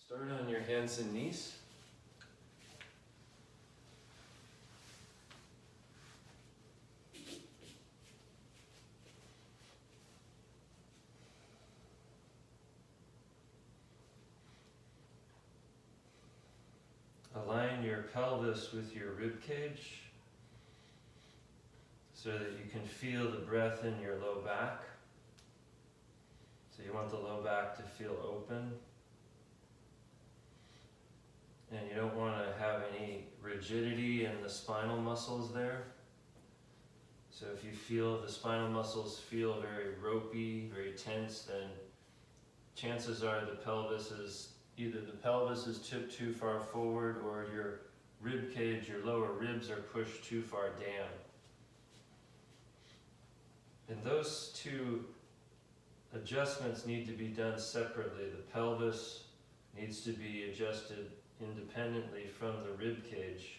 Start on your hands and knees. Align your pelvis with your rib cage so that you can feel the breath in your low back. So you want the low back to feel open. And you don't want to have any rigidity in the spinal muscles there. So if you feel the spinal muscles feel very ropey, very tense, then chances are the pelvis is either the pelvis is tipped too far forward or your rib cage, your lower ribs are pushed too far down. And those two adjustments need to be done separately. The pelvis needs to be adjusted independently from the rib cage.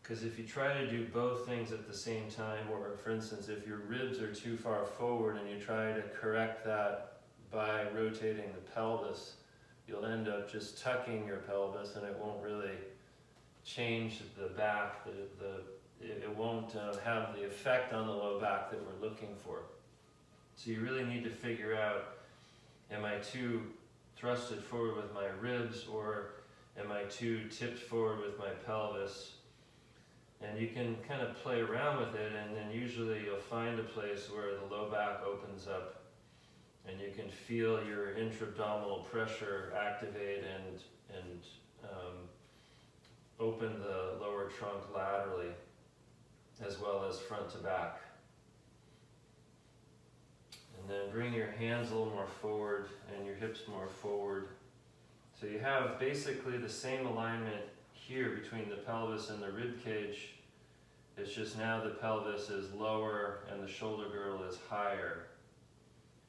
Because if you try to do both things at the same time, or for instance, if your ribs are too far forward and you try to correct that by rotating the pelvis, you'll end up just tucking your pelvis and it won't really change the back. It won't have the effect on the low back that we're looking for. So you really need to figure out, am I too thrusted forward with my ribs, or am I too tipped forward with my pelvis? And you can kind of play around with it, and then usually you'll find a place where the low back opens up and you can feel your intra-abdominal pressure activate and open the lower trunk laterally as well as front to back. And then bring your hands a little more forward and your hips more forward. So you have basically the same alignment here between the pelvis and the rib cage. It's just now the pelvis is lower and the shoulder girdle is higher.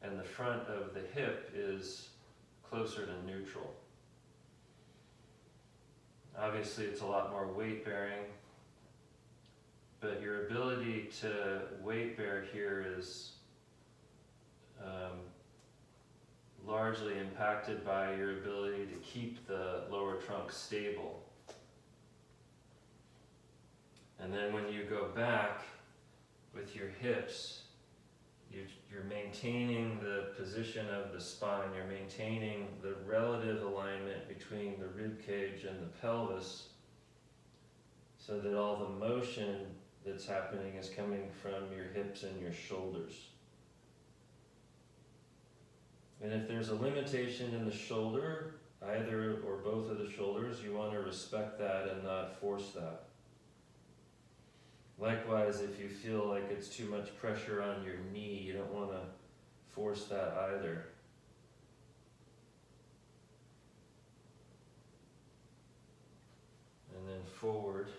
And the front of the hip is closer to neutral. Obviously it's a lot more weight bearing, but your ability to weight bear here is largely impacted by your ability to keep the lower trunk stable. And then when you go back with your hips, you're maintaining the position of the spine, you're maintaining the relative alignment between the rib cage and the pelvis so that all the motion that's happening is coming from your hips and your shoulders. And if there's a limitation in the shoulder, either or both of the shoulders, you want to respect that and not force that. Likewise, if you feel like it's too much pressure on your knee, you don't want to force that either. And then forward.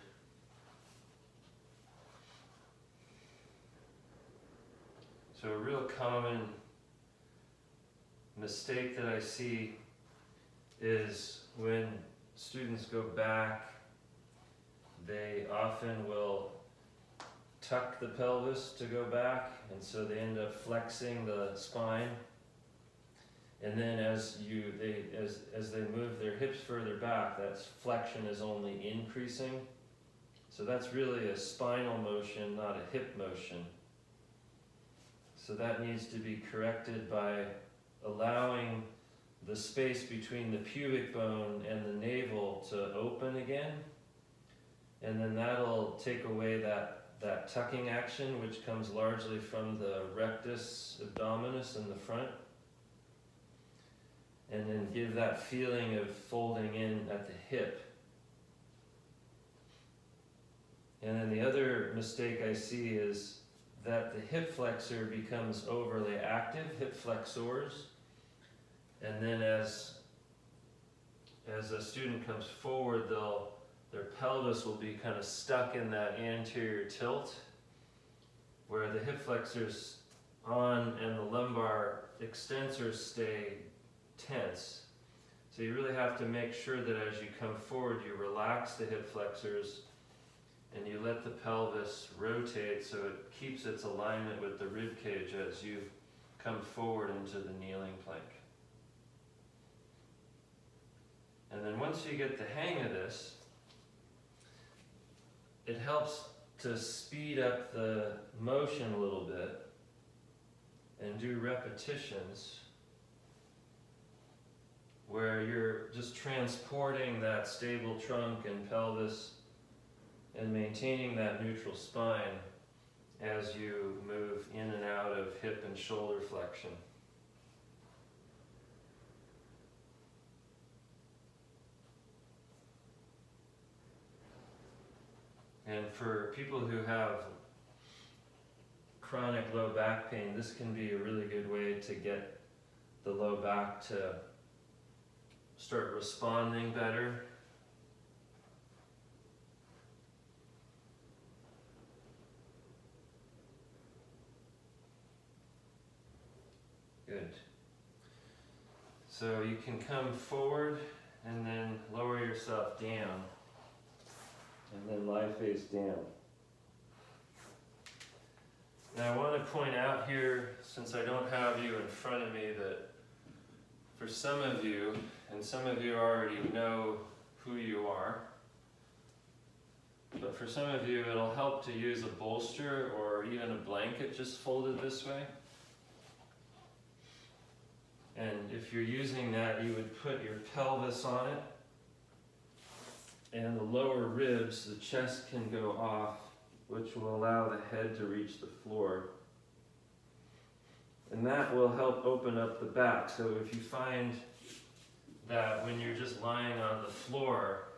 So a real common mistake that I see is when students go back, they often will tuck the pelvis to go back, and so they end up flexing the spine. And then as they move their hips further back, that flexion is only increasing. So that's really a spinal motion, not a hip motion. So that needs to be corrected by allowing the space between the pubic bone and the navel to open again. And then that'll take away that tucking action, which comes largely from the rectus abdominis in the front. And then give that feeling of folding in at the hip. And then the other mistake I see is that the hip flexor becomes overly active, hip flexors. And then as a student comes forward, their pelvis will be kind of stuck in that anterior tilt, where the hip flexors on and the lumbar extensors stay tense. So you really have to make sure that as you come forward, you relax the hip flexors and you let the pelvis rotate so it keeps its alignment with the rib cage as you come forward into the kneeling plank. And then once you get the hang of this, it helps to speed up the motion a little bit and do repetitions where you're just transporting that stable trunk and pelvis and maintaining that neutral spine as you move in and out of hip and shoulder flexion. And for people who have chronic low back pain, this can be a really good way to get the low back to start responding better. Good. So you can come forward and then lower yourself down. And then lie face down. Now I want to point out here, since I don't have you in front of me, that for some of you, and some of you already know who you are, but for some of you it'll help to use a bolster or even a blanket just folded this way. And if you're using that, you would put your pelvis on it, and the lower ribs, the chest can go off, which will allow the head to reach the floor. And that will help open up the back. So if you find that when you're just lying on the floor,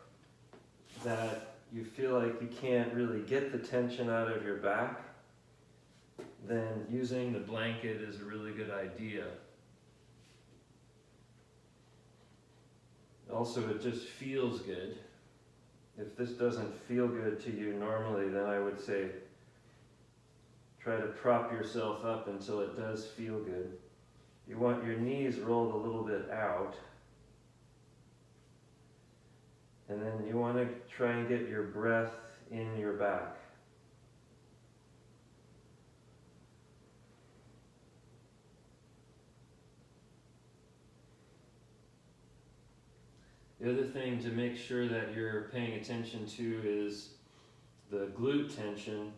that you feel like you can't really get the tension out of your back, then using the blanket is a really good idea. Also, it just feels good. If this doesn't feel good to you normally, then I would say try to prop yourself up until it does feel good. You want your knees rolled a little bit out. And then you want to try and get your breath in your back. The other thing to make sure that you're paying attention to is the glute tension.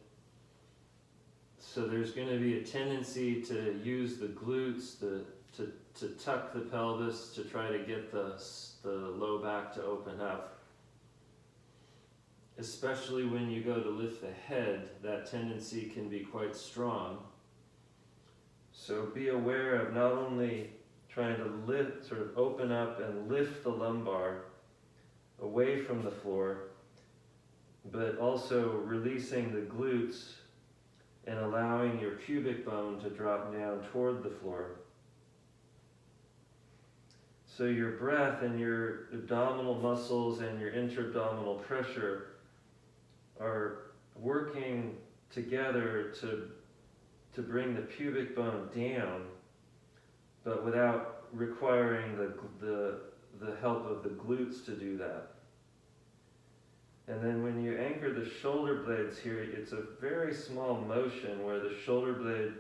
So there's going to be a tendency to use the glutes to tuck the pelvis to try to get the low back to open up. Especially when you go to lift the head, that tendency can be quite strong. So be aware of not only trying to lift, sort of open up and lift the lumbar away from the floor, but also releasing the glutes and allowing your pubic bone to drop down toward the floor. So your breath and your abdominal muscles and your intra-abdominal pressure are working together to bring the pubic bone down, but without requiring the help of the glutes to do that. And then when you anchor the shoulder blades here, it's a very small motion where the shoulder blade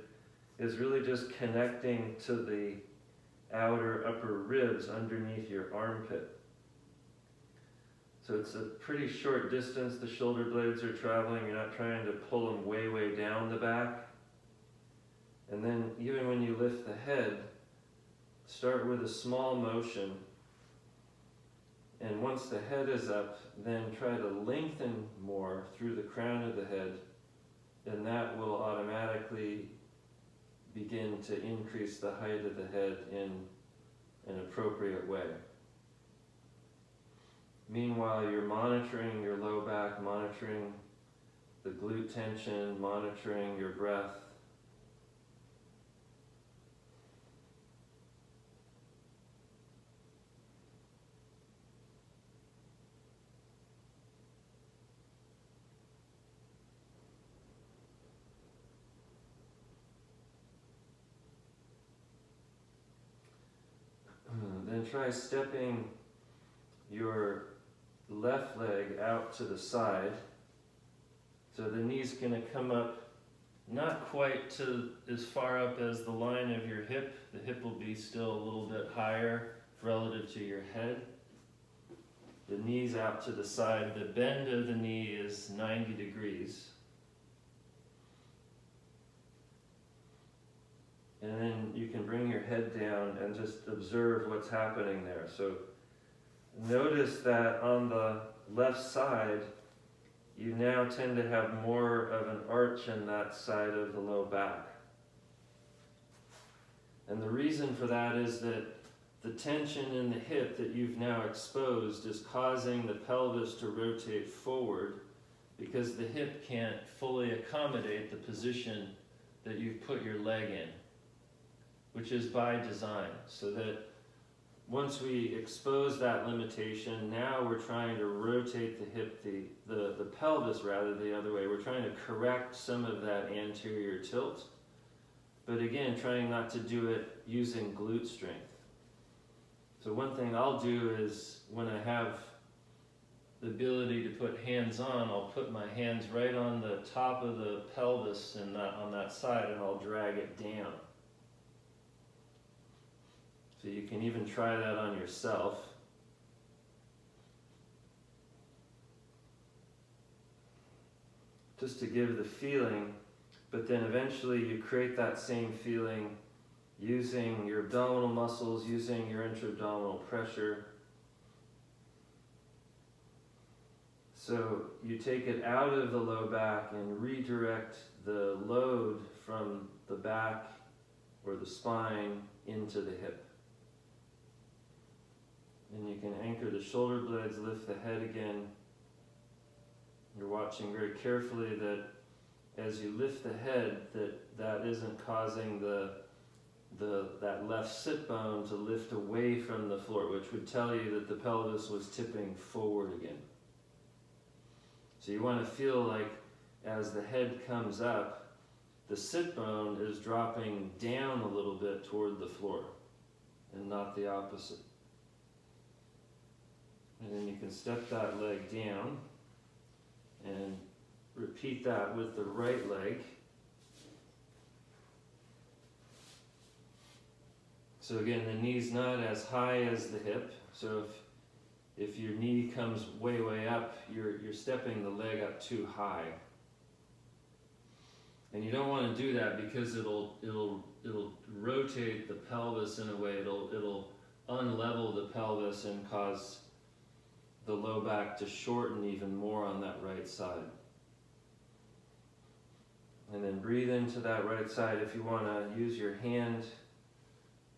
is really just connecting to the outer upper ribs underneath your armpit. So it's a pretty short distance the shoulder blades are traveling. You're not trying to pull them way, way down the back. And then even when you lift the head, start with a small motion. And once the head is up, then try to lengthen more through the crown of the head. And that will automatically begin to increase the height of the head in an appropriate way. Meanwhile, you're monitoring your low back, monitoring the glute tension, monitoring your breath. Then try stepping your left leg out to the side. So the knee's going to come up not quite to as far up as the line of your hip. The hip will be still a little bit higher relative to your head. the knees out to the side. The bend of the knee is 90 degrees. And then you can bring your head down and just observe what's happening there. So notice that on the left side, you now tend to have more of an arch in that side of the low back. And the reason for that is that the tension in the hip that you've now exposed is causing the pelvis to rotate forward because the hip can't fully accommodate the position that you've put your leg in, which is by design, so that once we expose that limitation, now we're trying to rotate the hip, the pelvis rather, the other way. We're trying to correct some of that anterior tilt, but again, trying not to do it using glute strength. So one thing I'll do is when I have the ability to put hands on, I'll put my hands right on the top of the pelvis and on that side, and I'll drag it down. So you can even try that on yourself. Just to give the feeling, but then eventually you create that same feeling using your abdominal muscles, using your intra-abdominal pressure. So you take it out of the low back and redirect the load from the back or the spine into the hip. And you can anchor the shoulder blades, lift the head again. You're watching very carefully that as you lift the head, that isn't causing that left sit bone to lift away from the floor, which would tell you that the pelvis was tipping forward again. So you want to feel like as the head comes up, the sit bone is dropping down a little bit toward the floor and not the opposite. And then you can step that leg down and repeat that with the right leg. So again, the knee's not as high as the hip. So if your knee comes way up, you're stepping the leg up too high. And you don't want to do that because it'll rotate the pelvis in a way. It'll unlevel the pelvis and cause the low back to shorten even more on that right side. And then breathe into that right side. If you want to use your hand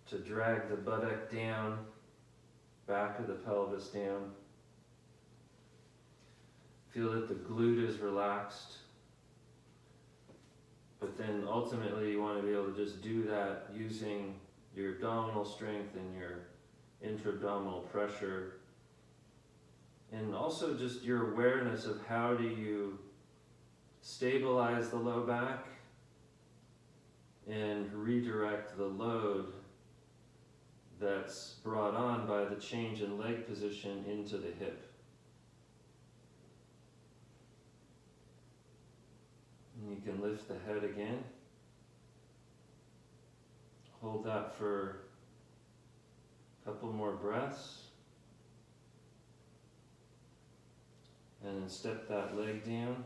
to drag the buttock down, back of the pelvis down. Feel that the glute is relaxed. But then ultimately you want to be able to just do that using your abdominal strength and your intra-abdominal pressure. And also just your awareness of how do you stabilize the low back and redirect the load that's brought on by the change in leg position into the hip. And you can lift the head again. Hold that for a couple more breaths. And then step that leg down.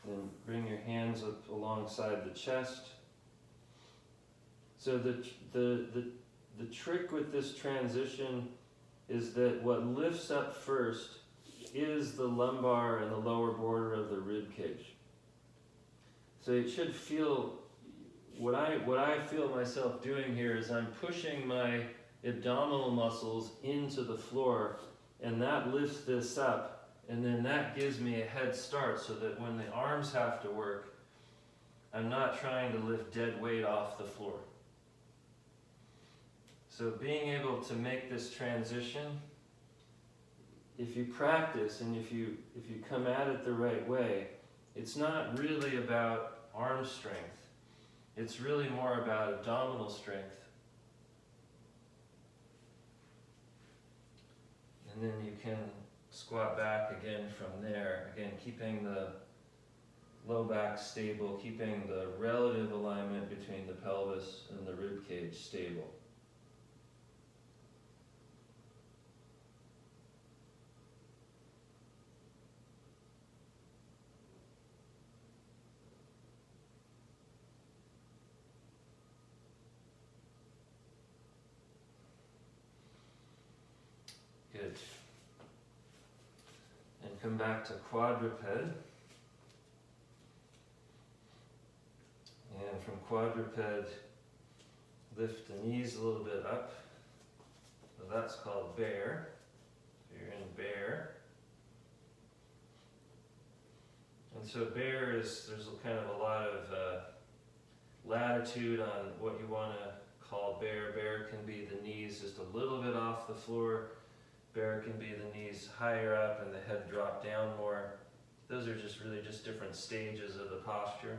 Then bring your hands up alongside the chest. So the trick with this transition is that what lifts up first is the lumbar and the lower border of the rib cage. So it should feel, what I feel myself doing here is I'm pushing my abdominal muscles into the floor, and that lifts this up, and then that gives me a head start so that when the arms have to work, I'm not trying to lift dead weight off the floor. So being able to make this transition, if you practice and if you come at it the right way, it's not really about arm strength. It's really more about abdominal strength. And then you can squat back again from there, again keeping the low back stable, keeping the relative alignment between the pelvis and the rib cage stable. Come back to quadruped. And from quadruped, lift the knees a little bit up. So that's called bear. So you're in bear. And so bear is, there's kind of a lot of latitude on what you want to call bear. Bear can be the knees just a little bit off the floor. Bear can be the knees higher up and the head drop down more. Those are just really just different stages of the posture.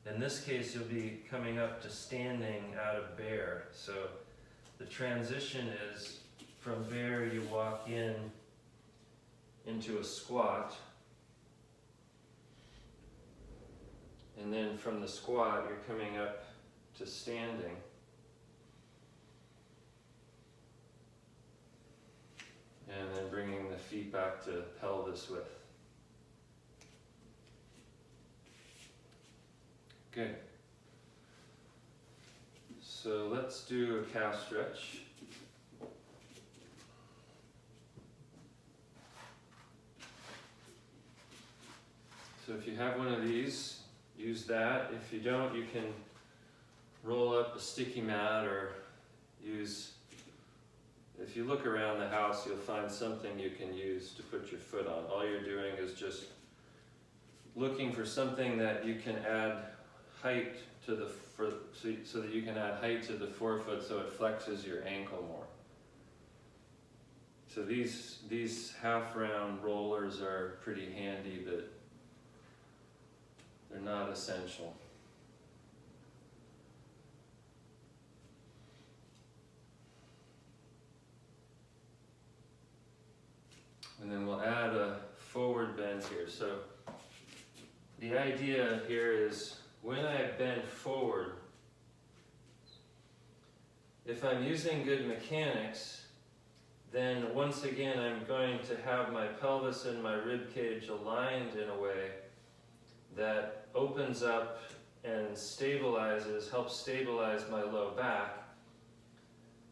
In this case, you'll be coming up to standing out of bear. So the transition is from bear, you walk into a squat. And then from the squat, you're coming up to standing. And then bringing the feet back to pelvis width. Good. So let's do a calf stretch. So if you have one of these, use that. If you don't, you can roll up a sticky mat or use, if you look around the house, you'll find something you can use to put your foot on. All you're doing is just looking for something that you can add height to the, so that you can add height to the forefoot so it flexes your ankle more. So these half round rollers are pretty handy, but they're not essential. And then we'll add a forward bend here. So the idea here is when I bend forward, if I'm using good mechanics, then once again I'm going to have my pelvis and my rib cage aligned in a way that opens up and stabilizes, helps stabilize my low back.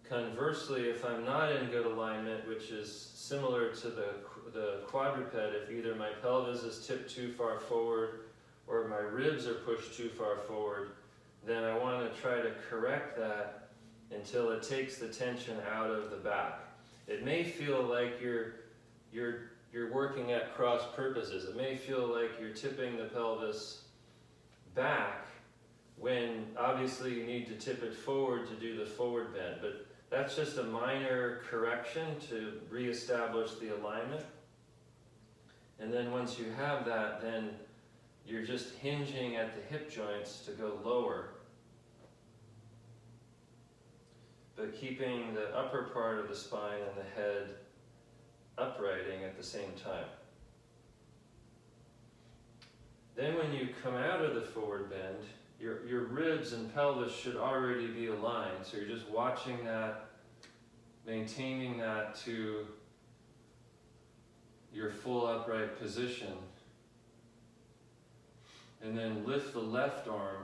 Conversely, if I'm not in good alignment, which is similar to the quadruped, if either my pelvis is tipped too far forward or my ribs are pushed too far forward, then I want to try to correct that until it takes the tension out of the back. It may feel like you're working at cross purposes. It may feel like you're tipping the pelvis back when obviously you need to tip it forward to do the forward bend, but that's just a minor correction to reestablish the alignment. And then once you have that, then you're just hinging at the hip joints to go lower, but keeping the upper part of the spine and the head uprighting at the same time. Then when you come out of the forward bend, your ribs and pelvis should already be aligned. So you're just watching that, maintaining that to your full upright position. And then lift the left arm.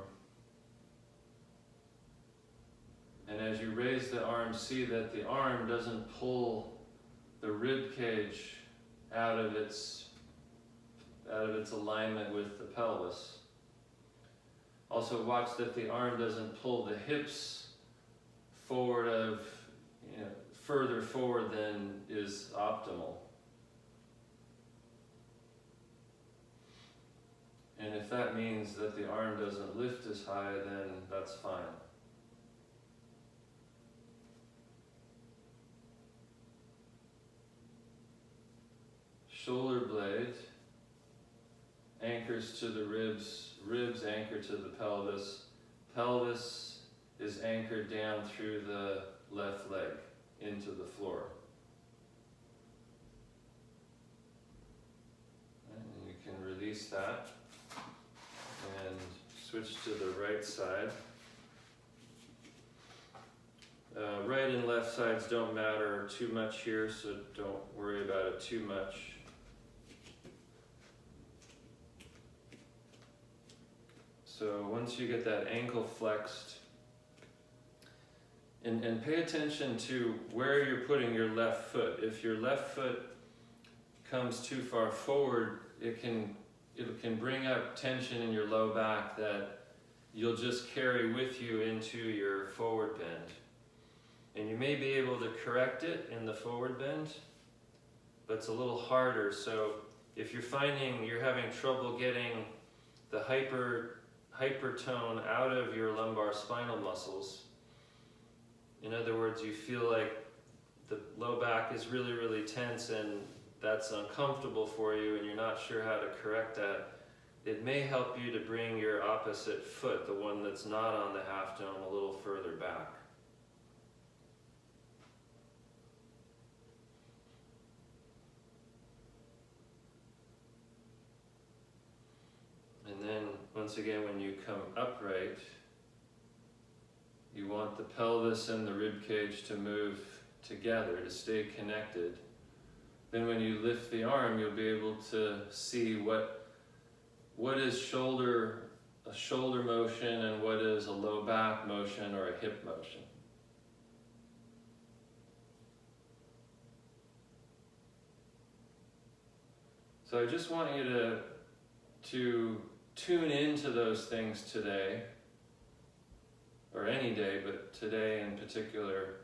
And as you raise the arm, see that the arm doesn't pull the rib cage out of its alignment with the pelvis. Also watch that the arm doesn't pull the hips forward further forward than is optimal. And if that means that the arm doesn't lift as high, then that's fine. Shoulder blade anchors to the ribs, ribs anchor to the pelvis. Pelvis is anchored down through the left leg into the floor. And you can release that and switch to the right side. Right and left sides don't matter too much here, so don't worry about it too much. So once you get that ankle flexed, and pay attention to where you're putting your left foot. If your left foot comes too far forward, it can bring up tension in your low back that you'll just carry with you into your forward bend. And you may be able to correct it in the forward bend, but it's a little harder. So if you're finding you're having trouble getting the hypertone out of your lumbar spinal muscles, in other words, you feel like the low back is really, really tense and that's uncomfortable for you and you're not sure how to correct that, it may help you to bring your opposite foot, the one that's not on the half dome, a little further back. And then, once again, when you come upright, you want the pelvis and the rib cage to move together, to stay connected. Then when you lift the arm, you'll be able to see what is a shoulder motion and what is a low back motion or a hip motion. So I just want you to tune into those things today, or any day, but today in particular,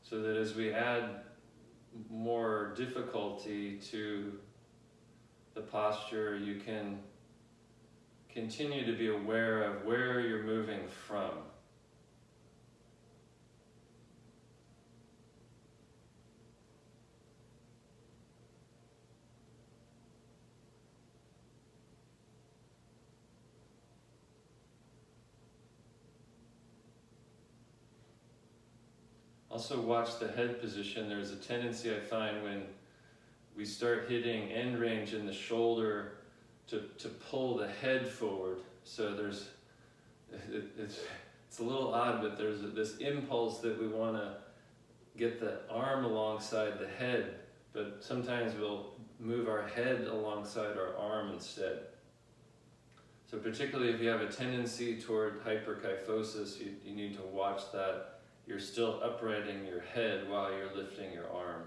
so that as we add more difficulty to the posture, you can continue to be aware of where you're moving from. Also watch the head position. There's a tendency I find when we start hitting end range in the shoulder to pull the head forward. So it's a little odd, but there's this impulse that we want to get the arm alongside the head, but sometimes we'll move our head alongside our arm instead. So particularly if you have a tendency toward hyperkyphosis, you need to watch that you're still uprighting your head while you're lifting your arm.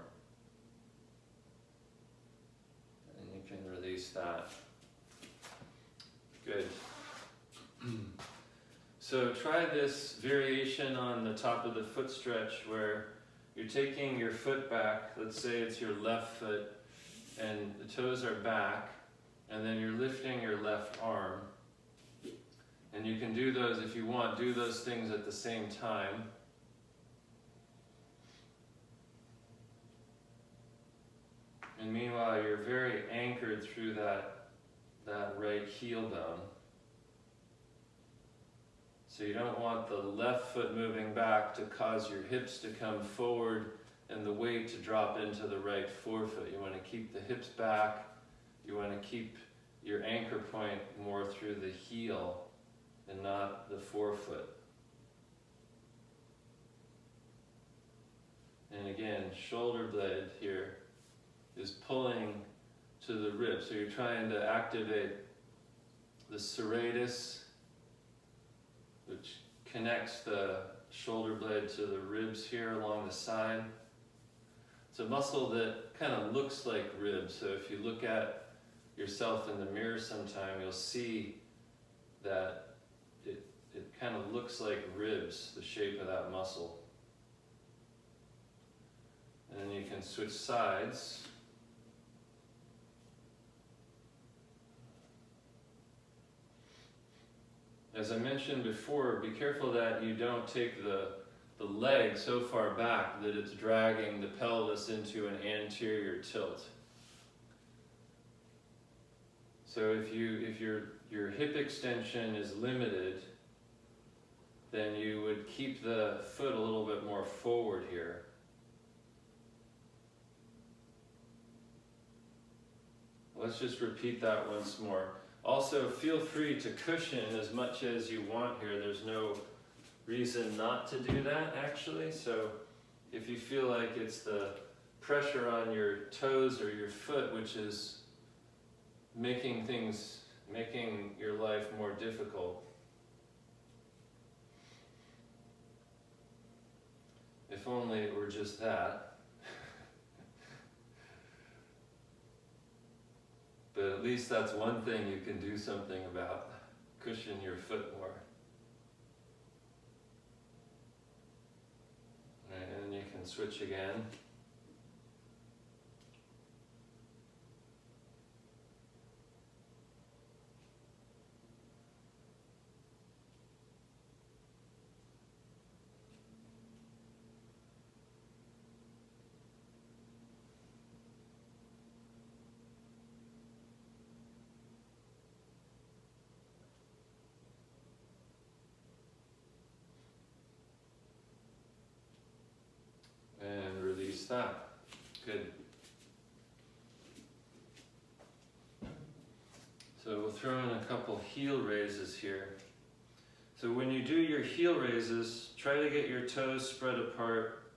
And you can release that. Good. So try this variation on the top of the foot stretch where you're taking your foot back, let's say it's your left foot, and the toes are back, and then you're lifting your left arm. And you can do those, if you want, do those things at the same time. And meanwhile, you're very anchored through that right heel bone. So you don't want the left foot moving back to cause your hips to come forward and the weight to drop into the right forefoot. You want to keep the hips back. You want to keep your anchor point more through the heel and not the forefoot. And again, shoulder blade here is pulling to the rib. So you're trying to activate the serratus, which connects the shoulder blade to the ribs here along the side. It's a muscle that kind of looks like ribs. So if you look at yourself in the mirror sometime, you'll see that it kind of looks like ribs, the shape of that muscle. And then you can switch sides. As I mentioned before, be careful that you don't take the leg so far back that it's dragging the pelvis into an anterior tilt. So if your hip extension is limited, then you would keep the foot a little bit more forward here. Let's just repeat that once more. Also, feel free to cushion as much as you want here. There's no reason not to do that, actually. So if you feel like it's the pressure on your toes or your foot which is making your life more difficult, if only it were just that. least that's one thing you can do something about. Cushion your foot more. And you can switch again. And release that. Good. So we'll throw in a couple heel raises here. So when you do your heel raises, try to get your toes spread apart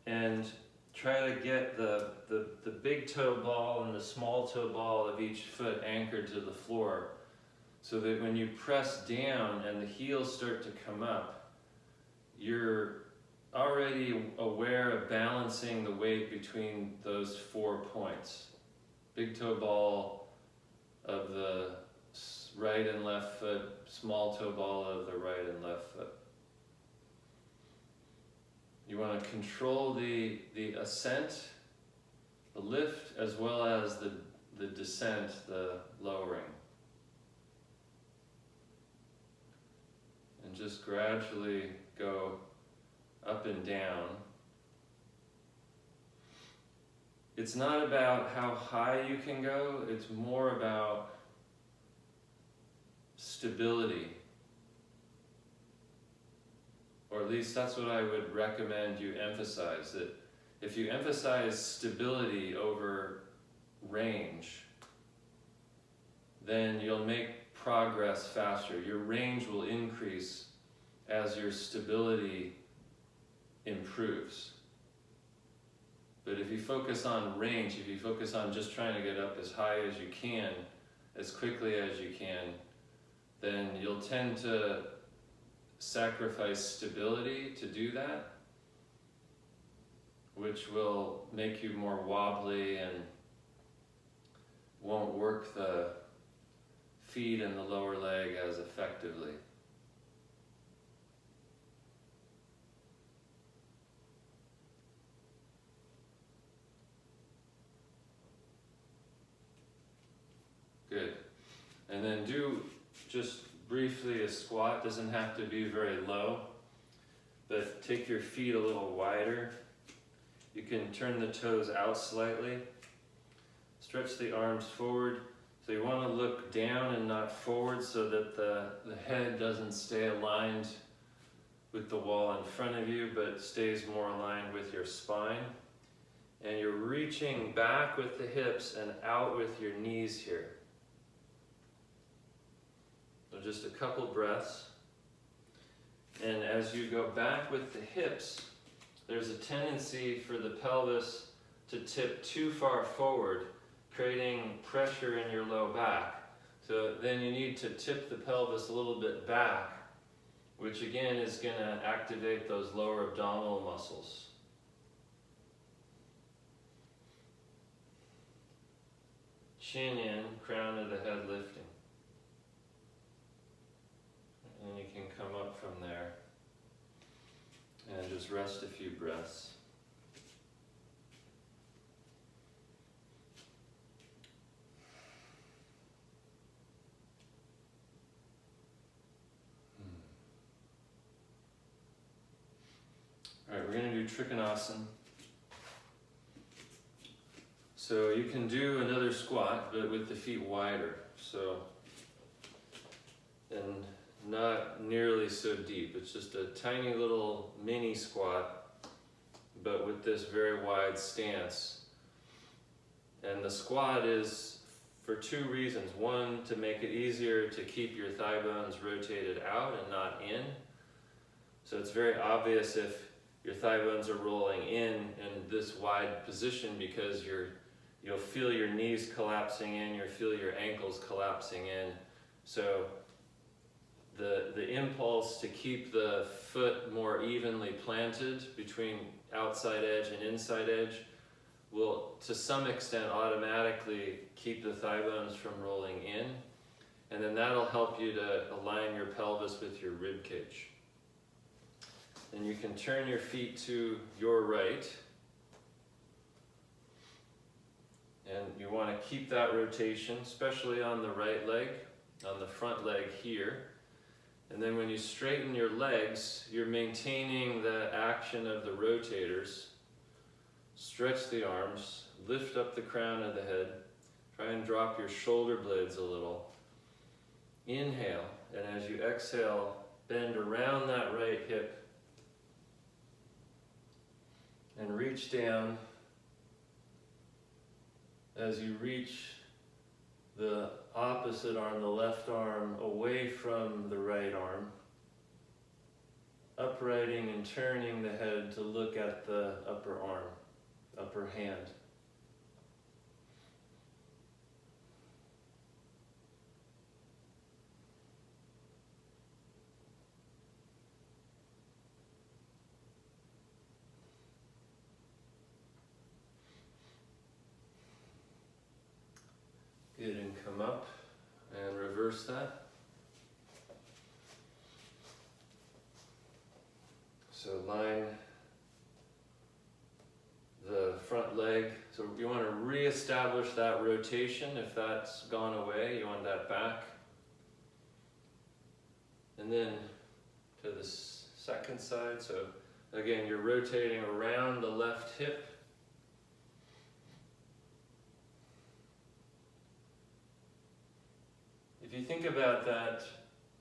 and try to get the big toe ball and the small toe ball of each foot anchored to the floor, so that when you press down and the heels start to come up, you're already aware of balancing the weight between those 4 points. Big toe ball of the right and left foot, small toe ball of the right and left foot. You want to control the ascent, the lift, as well as the descent, the lowering. And just gradually go up and down. It's not about how high you can go, it's more about stability. Or at least that's what I would recommend you emphasize, that if you emphasize stability over range, then you'll make progress faster. Your range will increase as your stability improves. But if you focus on range, if you focus on just trying to get up as high as you can, as quickly as you can, then you'll tend to sacrifice stability to do that, which will make you more wobbly and won't work the feet and the lower leg as effectively. Good. And then do just briefly a squat. Doesn't have to be very low, but take your feet a little wider. You can turn the toes out slightly. Stretch the arms forward. So you want to look down and not forward, so that the head doesn't stay aligned with the wall in front of you, but stays more aligned with your spine. And you're reaching back with the hips and out with your knees here. So just a couple breaths. And as you go back with the hips, there's a tendency for the pelvis to tip too far forward, creating pressure in your low back. So then you need to tip the pelvis a little bit back, which again is going to activate those lower abdominal muscles. Chin in, crown of the head lifting. And you can come up from there and just rest a few breaths. All right, we're going to do Trikonasana. So you can do another squat, but with the feet wider. So, and not nearly so deep. It's just a tiny little mini squat, but with this very wide stance. And the squat is for two reasons. One, to make it easier to keep your thigh bones rotated out and not in. So it's very obvious if your thigh bones are rolling in this wide position, because you'll feel your knees collapsing in, you'll feel your ankles collapsing in. So the impulse to keep the foot more evenly planted between outside edge and inside edge will, to some extent, automatically keep the thigh bones from rolling in. And then that'll help you to align your pelvis with your rib cage. And you can turn your feet to your right. And you want to keep that rotation, especially on the right leg, on the front leg here. And then when you straighten your legs, you're maintaining the action of the rotators. Stretch the arms, lift up the crown of the head. Try and drop your shoulder blades a little. Inhale, and as you exhale, bend around that right hip and reach down. As you reach the opposite arm, the left arm, away from the right arm, uprighting and turning the head to look at the upper arm, upper hand. Good, and come up and reverse that. So line the front leg. So you want to re-establish that rotation. If that's gone away, you want that back. And then to the second side. So again, you're rotating around the left hip. If you think about that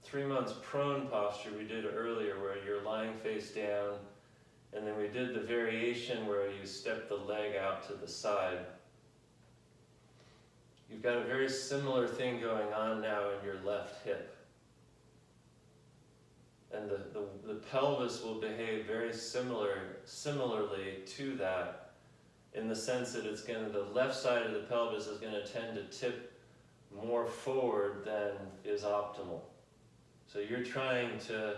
3 months prone posture we did earlier, where you're lying face down, and then we did the variation where you step the leg out to the side. You've got a very similar thing going on now in your left hip. And the pelvis will behave very similarly to that, in the sense that the left side of the pelvis is going to tend to tip more forward than is optimal. So you're trying to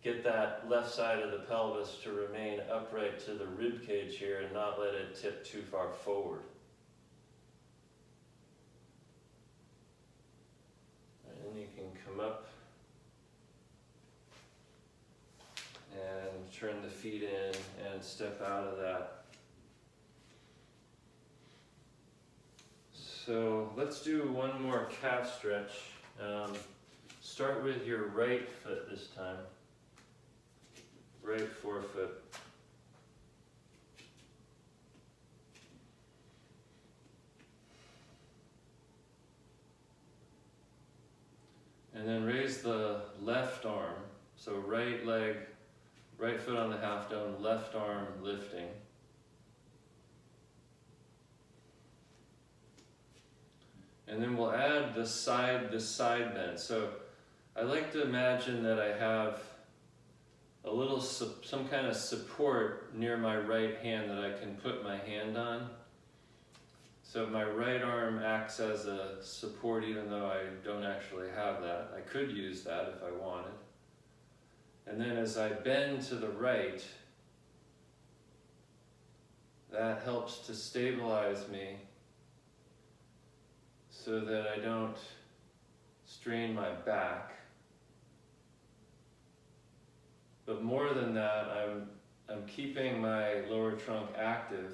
get that left side of the pelvis to remain upright to the rib cage here and not let it tip too far forward. And you can come up and turn the feet in and step out of that. So let's do one more calf stretch. Start with your right foot this time. Right forefoot. And then raise the left arm. So right leg, right foot on the half dome, left arm lifting. And then we'll add this side bend. So I like to imagine that I have a little, some kind of support near my right hand that I can put my hand on. So my right arm acts as a support, even though I don't actually have that. I could use that if I wanted. And then as I bend to the right, that helps to stabilize me so that I don't strain my back. But more than that, I'm keeping my lower trunk active.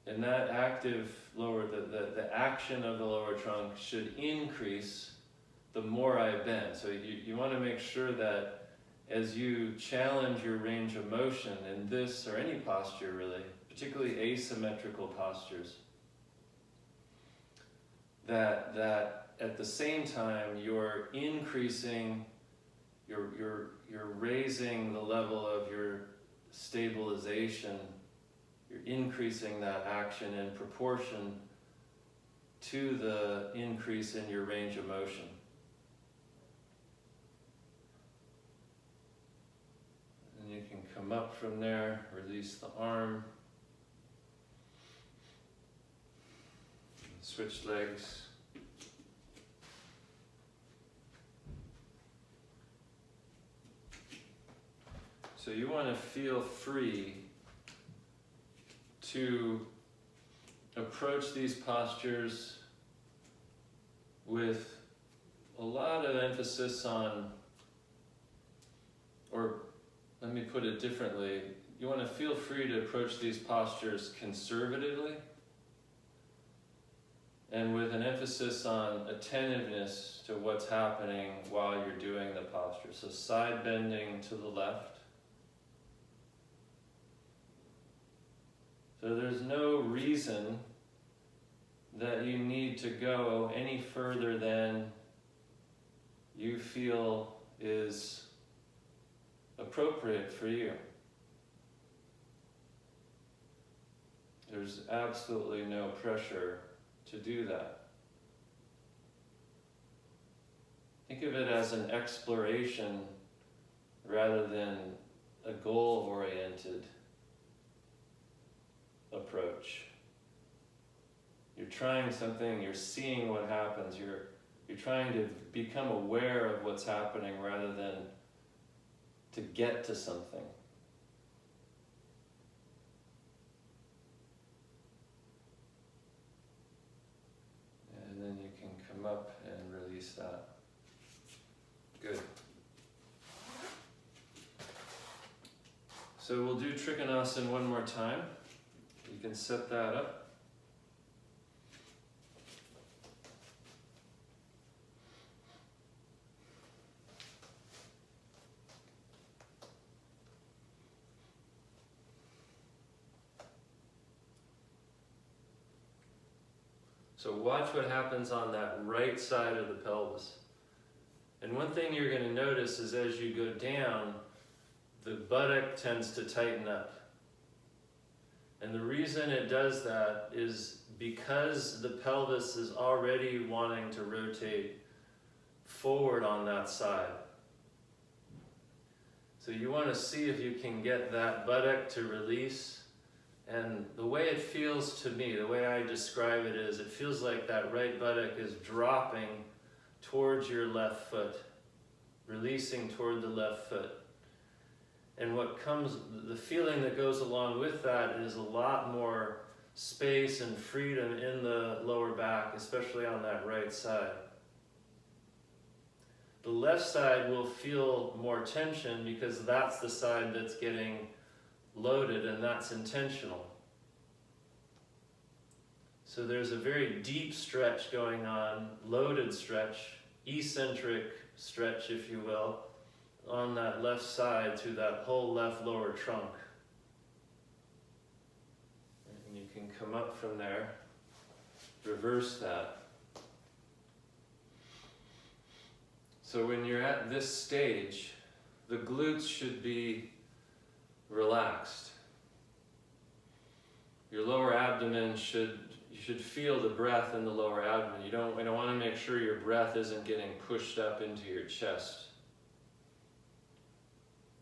And that active the action of the lower trunk should increase the more I bend. So you want to make sure that as you challenge your range of motion in this or any posture really, particularly asymmetrical postures, that at the same time you're increasing, you're raising the level of your stabilization, you're increasing that action in proportion to the increase in your range of motion. And you can come up from there, release the arm. Switch legs. So you want to feel free to approach these postures with a lot of emphasis on, or let me put it differently, you want to feel free to approach these postures conservatively and with an emphasis on attentiveness to what's happening while you're doing the posture. So side bending to the left. So there's no reason that you need to go any further than you feel is appropriate for you. There's absolutely no pressure to do that. Think of it as an exploration rather than a goal-oriented approach. You're trying something, you're seeing what happens, you're trying to become aware of what's happening rather than to get to something. And then you can come up and release that. Good. So we'll do Trikonasana one more time. You can set that up. So watch what happens on that right side of the pelvis. And one thing you're going to notice is as you go down, the buttock tends to tighten up. And the reason it does that is because the pelvis is already wanting to rotate forward on that side. So you want to see if you can get that buttock to release. And the way it feels to me, the way I describe it is, it feels like that right buttock is dropping towards your left foot, releasing toward the left foot. And what comes, the feeling that goes along with that is a lot more space and freedom in the lower back, especially on that right side. The left side will feel more tension because that's the side that's getting loaded, and that's intentional. So there's a very deep stretch going on, loaded stretch, eccentric stretch, if you will, on that left side through that whole left lower trunk. And you can come up from there, reverse that. So when you're at this stage, the glutes should be relaxed. Your lower abdomen you should feel the breath in the lower abdomen. You don't want to make sure your breath isn't getting pushed up into your chest.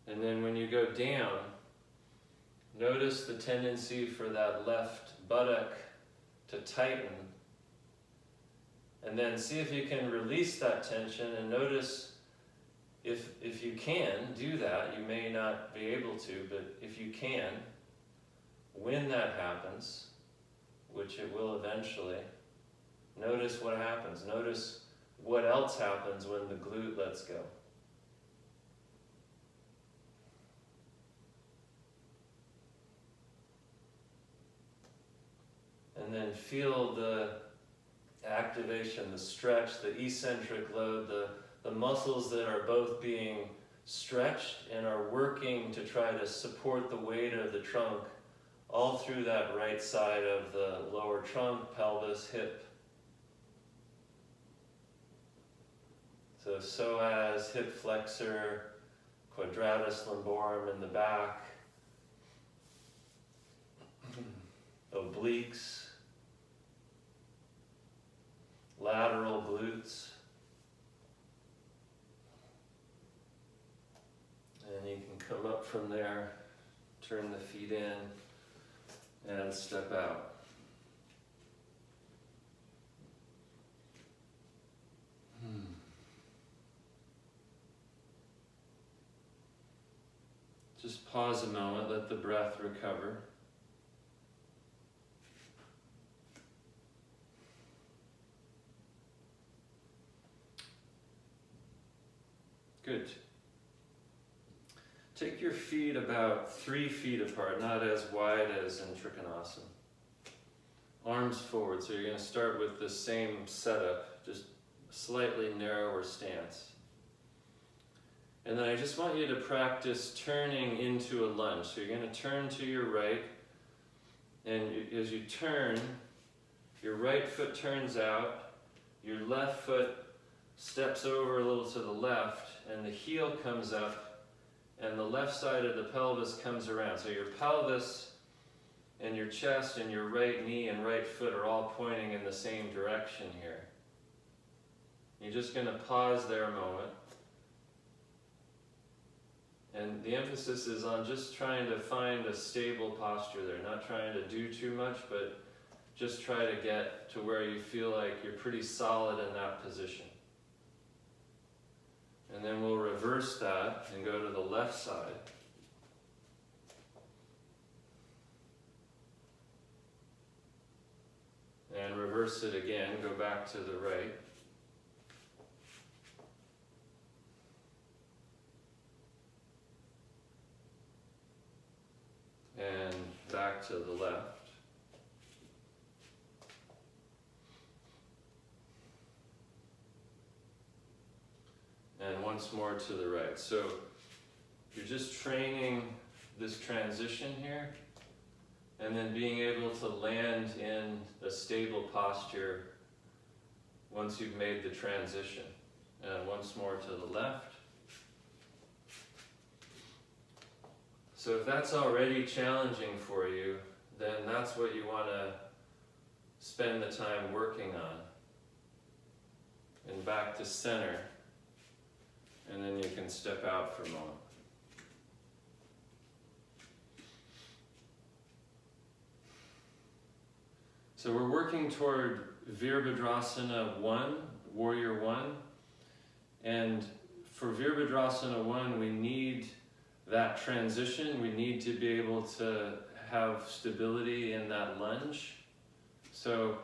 And then when you go down, notice the tendency for that left buttock to tighten. And then see if you can release that tension and notice if you can do that. You may not be able to, but if you can, when that happens, which it will eventually, notice what happens. Notice what else happens when the glute lets go. And then feel the activation, the stretch, the eccentric load, the muscles that are both being stretched and are working to try to support the weight of the trunk all through that right side of the lower trunk, pelvis, hip. So psoas, hip flexor, quadratus lumborum in the back, obliques, lateral glutes. And you can come up from there, turn the feet in, and step out. Just pause a moment, let the breath recover. Good. Take your feet about 3 feet apart, not as wide as in Trikonasana. Arms forward, so you're going to start with the same setup, just slightly narrower stance. And then I just want you to practice turning into a lunge. So you're going to turn to your right, and as you turn, your right foot turns out, your left foot steps over a little to the left, and the heel comes up, and the left side of the pelvis comes around. So your pelvis and your chest and your right knee and right foot are all pointing in the same direction here. You're just going to pause there a moment. And the emphasis is on just trying to find a stable posture there, not trying to do too much, but just try to get to where you feel like you're pretty solid in that position. And then we'll reverse that and go to the left side. And reverse it again, go back to the right. And back to the left. And once more to the right. So you're just training this transition here, and then being able to land in a stable posture once you've made the transition. And once more to the left. So if that's already challenging for you, then that's what you want to spend the time working on. And back to center. And then you can step out for a moment. So we're working toward Virabhadrasana 1, Warrior 1. And for Virabhadrasana 1, we need that transition. We need to be able to have stability in that lunge. So,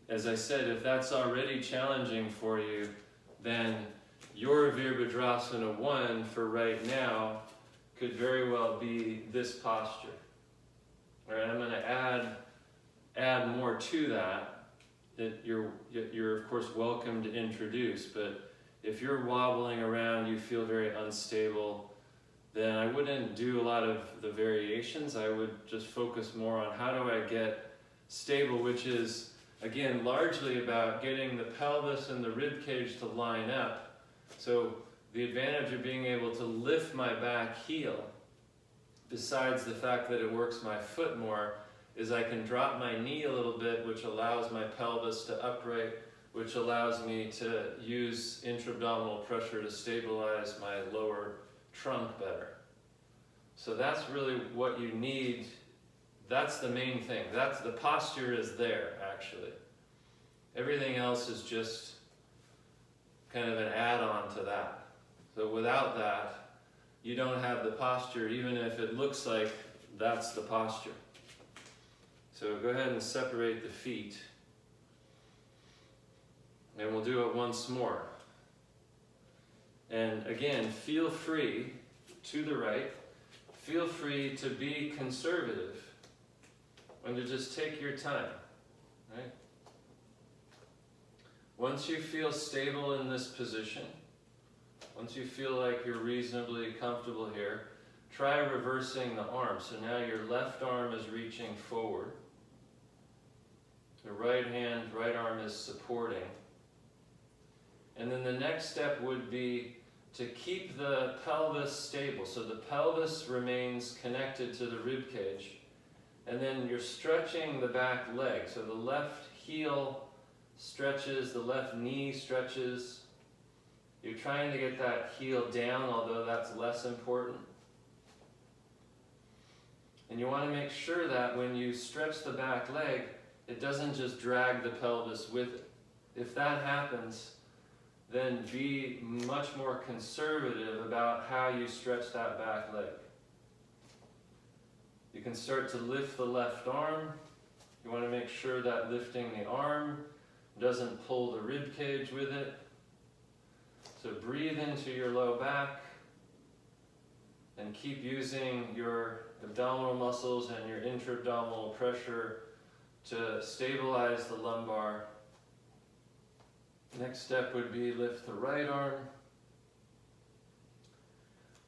as I said, if that's already challenging for you, then your Virabhadrasana 1 for right now could very well be this posture. All right, I'm going to add more to that you're of course welcome to introduce, but if you're wobbling around, you feel very unstable, then I wouldn't do a lot of the variations. I would just focus more on how do I get stable, which is, again, largely about getting the pelvis and the rib cage to line up. So the advantage of being able to lift my back heel, besides the fact that it works my foot more, is I can drop my knee a little bit, which allows my pelvis to upright, which allows me to use intra-abdominal pressure to stabilize my lower trunk better. So that's really what you need. That's the main thing. That's the posture is there, actually. Everything else is just kind of an add-on to that. So without that, you don't have the posture, even if it looks like that's the posture. So go ahead and separate the feet. And we'll do it once more. And again, feel free to the right. Feel free to be conservative and to just take your time, right? Once you feel stable in this position, once you feel like you're reasonably comfortable here, try reversing the arm. So now your left arm is reaching forward. The right arm is supporting. And then the next step would be to keep the pelvis stable. So the pelvis remains connected to the rib cage. And then you're stretching the back leg. So the left heel stretches, the left knee stretches. You're trying to get that heel down, although that's less important. And you want to make sure that when you stretch the back leg, it doesn't just drag the pelvis with it. If that happens, then be much more conservative about how you stretch that back leg. You can start to lift the left arm. You want to make sure that lifting the arm doesn't pull the rib cage with it. So breathe into your low back and keep using your abdominal muscles and your intra-abdominal pressure to stabilize the lumbar. Next step would be lift the right arm.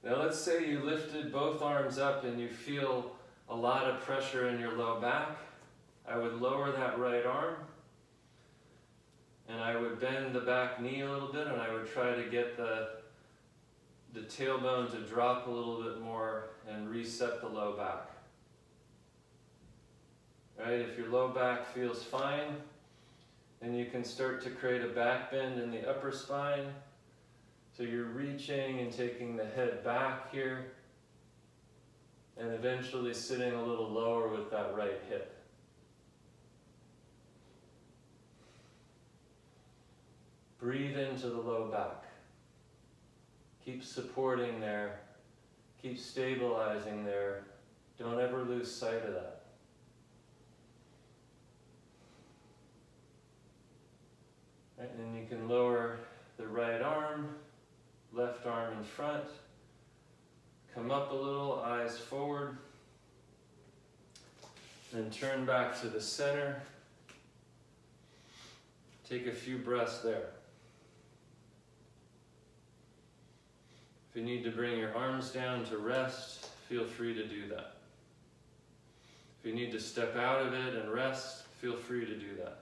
Now let's say you lifted both arms up and you feel a lot of pressure in your low back. I would lower that right arm and I would bend the back knee a little bit and I would try to get the tailbone to drop a little bit more and reset the low back. Right? If your low back feels fine, then you can start to create a back bend in the upper spine. So you're reaching and taking the head back here and eventually sitting a little lower with that right hip. Breathe into the low back. Keep supporting there. Keep stabilizing there. Don't ever lose sight of that. Right, and then you can lower the right arm, left arm in front. Come up a little, eyes forward. Then turn back to the center. Take a few breaths there. If you need to bring your arms down to rest, feel free to do that. If you need to step out of it and rest, feel free to do that.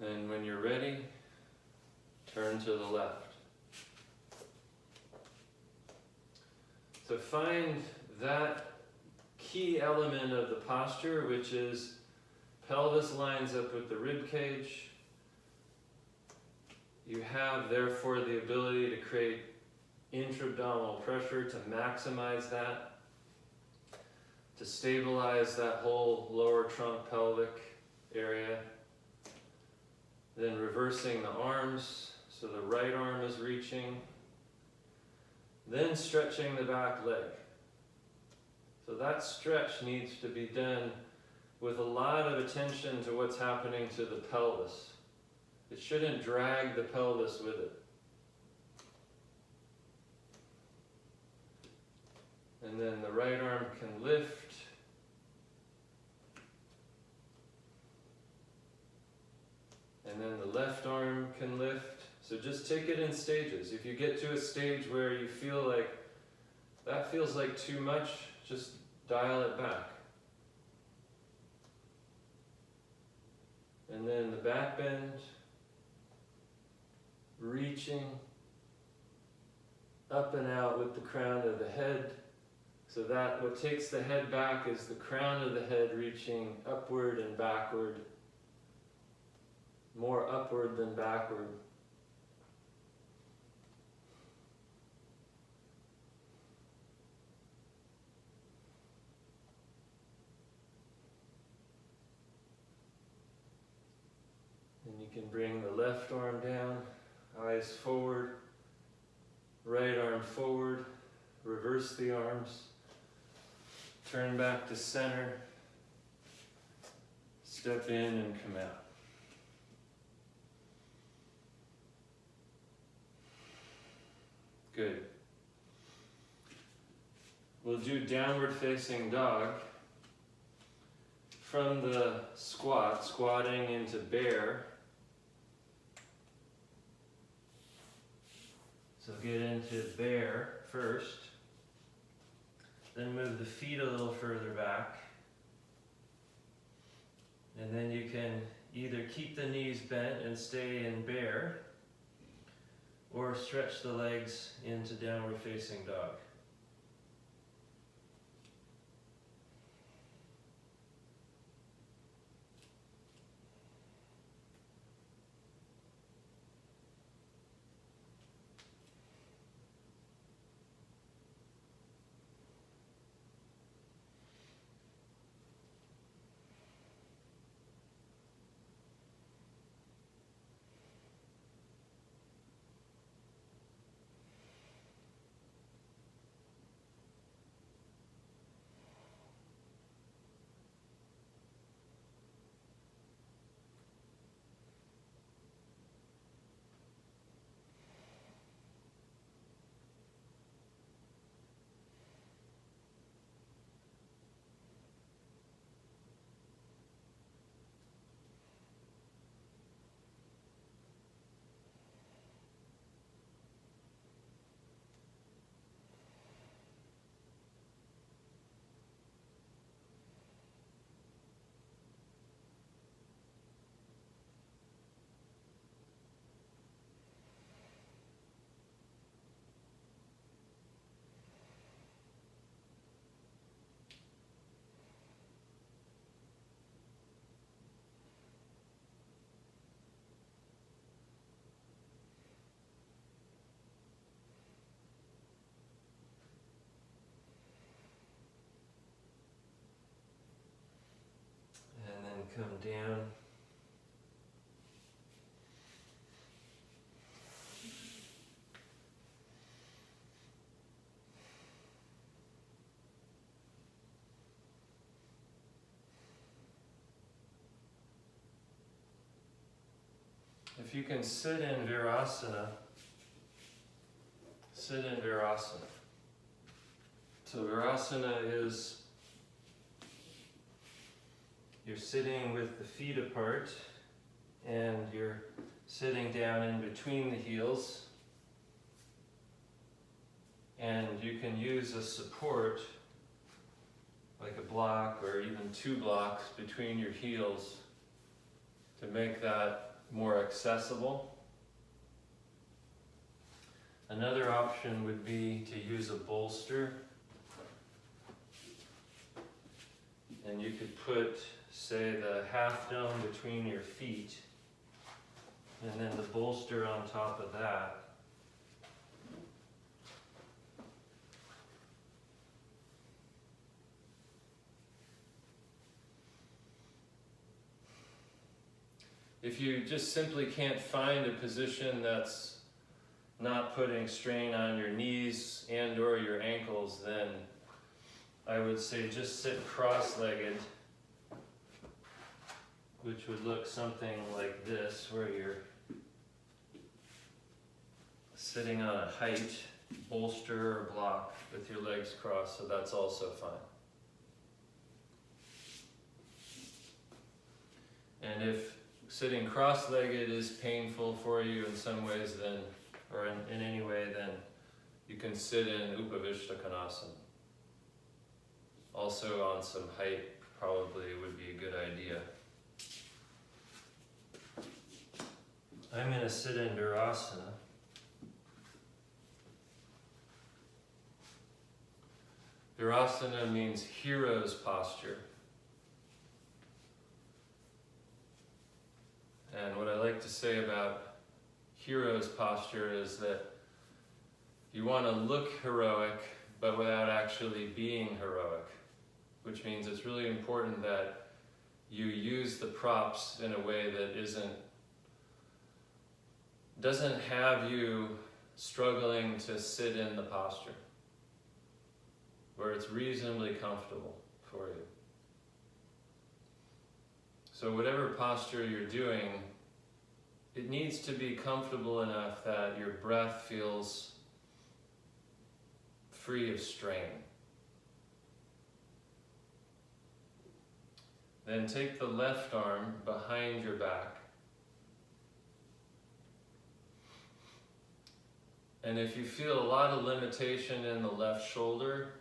And when you're ready, turn to the left. So find that key element of the posture, which is pelvis lines up with the rib cage. You have, therefore, the ability to create intra-abdominal pressure to maximize that, to stabilize that whole lower trunk pelvic area. Then reversing the arms, so the right arm is reaching. Then stretching the back leg. So that stretch needs to be done with a lot of attention to what's happening to the pelvis. It shouldn't drag the pelvis with it. And then the right arm can lift. And then the left arm can lift. So just take it in stages. If you get to a stage where you feel like that feels like too much, just dial it back. And then the back bend, reaching up and out with the crown of the head. So that what takes the head back is the crown of the head reaching upward and backward. More upward than backward. And you can bring the left arm down, eyes forward, right arm forward, reverse the arms, turn back to center, step in and come out. Good. We'll do downward facing dog. From the squat, squatting into bear. So get into bear first. Then move the feet a little further back. And then you can either keep the knees bent and stay in bear, or stretch the legs into downward facing dog. down. If you can sit in Virasana, sit in Virasana. So Virasana is, you're sitting with the feet apart and you're sitting down in between the heels, and you can use a support like a block or even 2 blocks between your heels to make that more accessible. Another option would be to use a bolster, and you could put, say, the half dome between your feet and then the bolster on top of that. If you just simply can't find a position that's not putting strain on your knees and or your ankles, then I would say just sit cross-legged, which would look something like this, where you're sitting on a height, bolster or block with your legs crossed, so that's also fine. And if sitting cross-legged is painful for you in some ways, then, or in any way, then you can sit in Upavishtakonasana. Also on some height probably would be a good idea. I'm going to sit in Virasana. Virasana means hero's posture. And what I like to say about hero's posture is that you want to look heroic, but without actually being heroic, which means it's really important that you use the props in a way that doesn't have you struggling to sit in the posture, where it's reasonably comfortable for you. So whatever posture you're doing, it needs to be comfortable enough that your breath feels free of strain. Then take the left arm behind your back. And if you feel a lot of limitation in the left shoulder,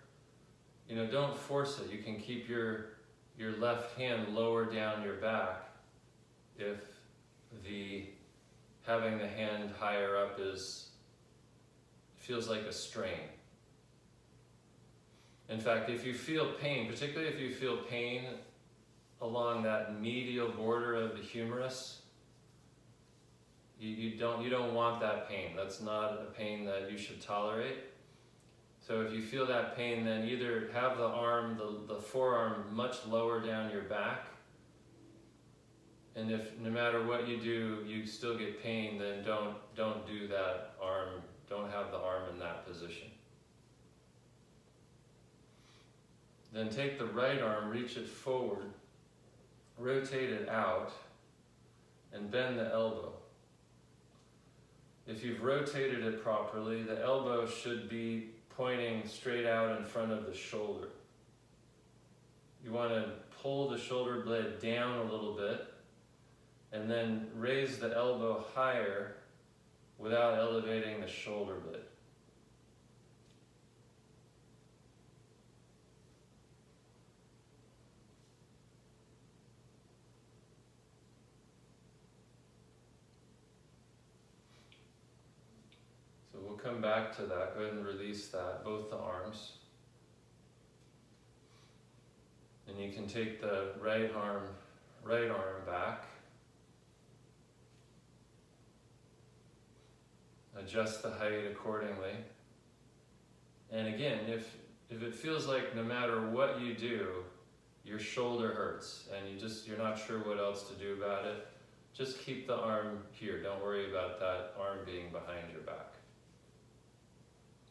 don't force it. You can keep your left hand lower down your back if having the hand higher up feels like a strain. In fact, if you feel pain, particularly if you feel pain along that medial border of the humerus, you don't want that pain. That's not a pain that you should tolerate. So if you feel that pain, then either have the forearm much lower down your back, and if no matter what you do, you still get pain, then don't do that arm, don't have the arm in that position. Then take the right arm, reach it forward, rotate it out, and bend the elbow. If you've rotated it properly, the elbow should be pointing straight out in front of the shoulder. You want to pull the shoulder blade down a little bit and then raise the elbow higher without elevating the shoulder blade. So we'll come back to that. Go ahead and release that, both the arms. And you can take the right arm back. Adjust the height accordingly. And again, if it feels like no matter what you do, your shoulder hurts and you're not sure what else to do about it, just keep the arm here. Don't worry about that arm being behind your back.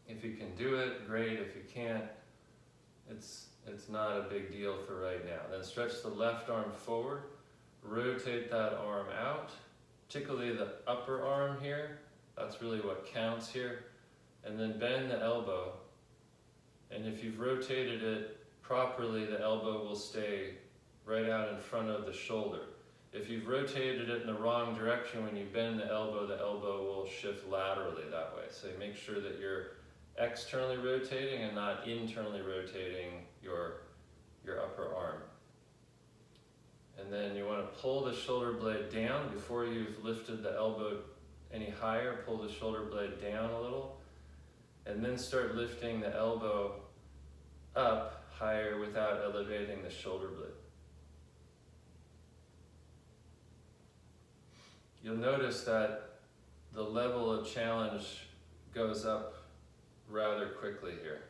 If you can do it, great. If you can't, it's not a big deal for right now. Then stretch the left arm forward, rotate that arm out, particularly the upper arm here. That's really what counts here. And then bend the elbow. And if you've rotated it properly, the elbow will stay right out in front of the shoulder. If you've rotated it in the wrong direction, when you bend the elbow will shift laterally that way. So make sure that you're externally rotating and not internally rotating your upper arm. And then you want to pull the shoulder blade down before you've lifted the elbow any higher. Pull the shoulder blade down a little, and then start lifting the elbow up higher without elevating the shoulder blade. You'll notice that the level of challenge goes up rather quickly here.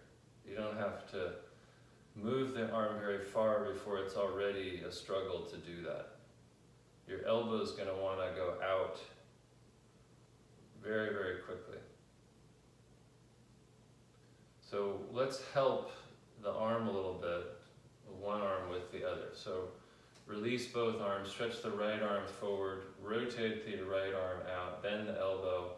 You don't have to move the arm very far before it's already a struggle to do that. Your elbow's going to want to go out very, very quickly. So let's help the arm a little bit, one arm with the other. So release both arms, stretch the right arm forward, rotate the right arm out, bend the elbow,